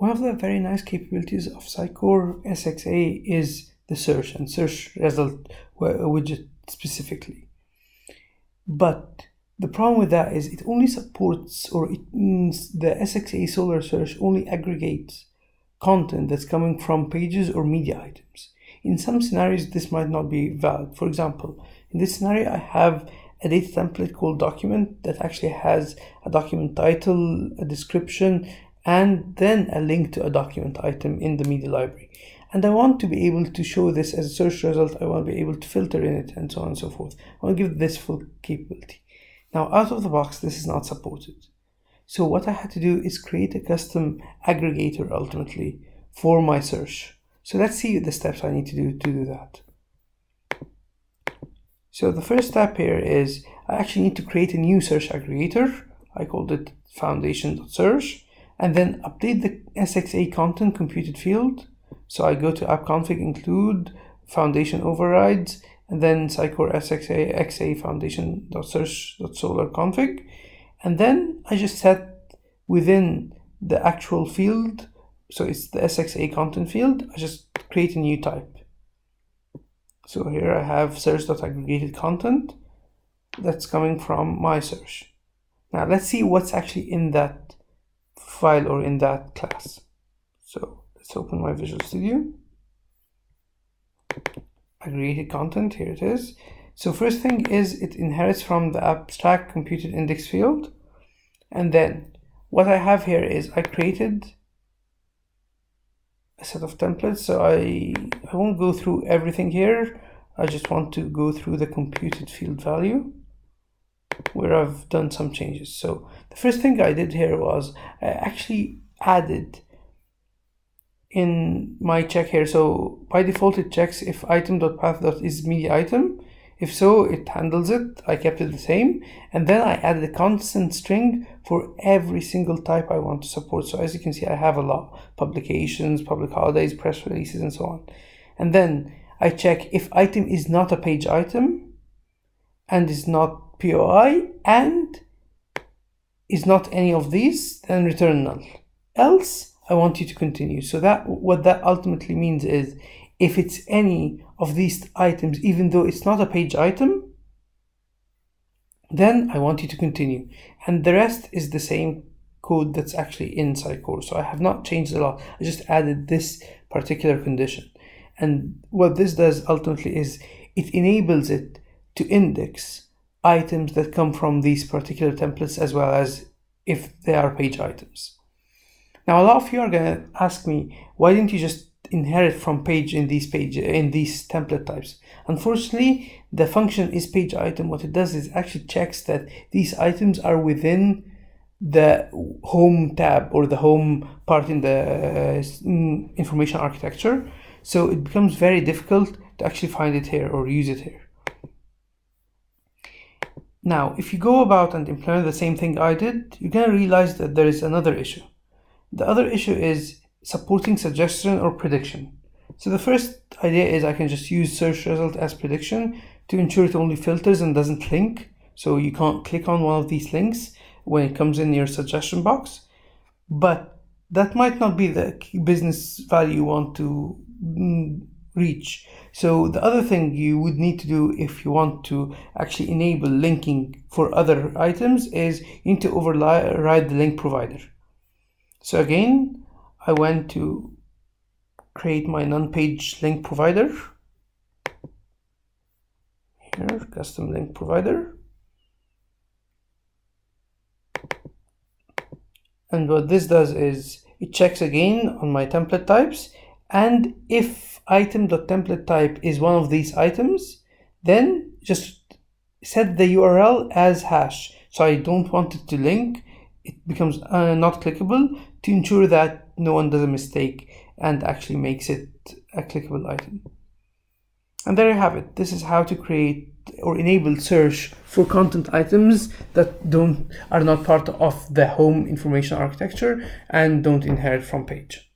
One of the very nice capabilities of Sitecore SXA is the search and search result widget specifically. But the problem with that is it only supports, or the SXA Solar Search only aggregates content that's coming from pages or media items. In some scenarios, this might not be valid. For example, in this scenario, I have a data template called document that actually has a document title, a description, and then a link to a document item in the media library. And I want to be able to show this as a search result. I want to be able to filter in it and so on and so forth. I want to give this full capability. Now, out of the box, this is not supported. So what I had to do is create a custom aggregator ultimately for my search. So let's see the steps I need to do that. So the first step here is I actually need to create a new search aggregator. I called it foundation.search, and then update the SXA content computed field. So I go to app-config include foundation overrides, and then Sitecore SXA XA foundation.search.solar config. And then I just set within the actual field, so it's the SXA content field, I just create a new type. So here I have search.aggregated content that's coming from my search. Now let's see what's actually in that file or in that class. So let's open my Visual Studio. Aggregated content, here it is. So first thing is it inherits from the abstract computed index field. And then what I have here is I created a set of templates. So I won't go through everything here. I just want to go through the computed field value where I've done some changes. So the first thing I did here was I actually added in my check here. So by default it checks if item.path is media item. If so, it handles it. I kept it the same. And then I added a constant string for every single type I want to support. So as you can see, I have a lot: publications, public holidays, press releases, and so on. And then I check if item is not a page item and is not POI and is not any of these, then return null. Else, I want you to continue. So that what that ultimately means is if it's any of these items, even though it's not a page item, then I want you to continue. And the rest is the same code that's actually in Sitecore. So I have not changed a lot. I just added this particular condition. And what this does ultimately is it enables it to index items that come from these particular templates as well as if they are page items. Now, a lot of you are going to ask me, why didn't you just inherit from page in these template types? Unfortunately, the function is page item. What it does is actually checks that these items are within the home tab or the home part in the information architecture. So it becomes very difficult to actually find it here or use it here. Now, if you go about and implement the same thing I did, you're going to realize that there is another issue. The other issue is supporting suggestion or prediction. So the first idea is I can just use search result as prediction to ensure it only filters and doesn't link. So you can't click on one of these links when it comes in your suggestion box. But that might not be the business value you want to reach. So the other thing you would need to do if you want to actually enable linking for other items is you need to override the link provider. So again, I went to create my non-page link provider. Here, custom link provider. And what this does is it checks again on my template types. And if item.template type is one of these items, then just set the URL as hash. So I don't want it to link. It becomes not clickable to ensure that no one does a mistake and actually makes it a clickable item. And there you have it. This is how to create or enable search for content items that are not part of the home information architecture and don't inherit from page.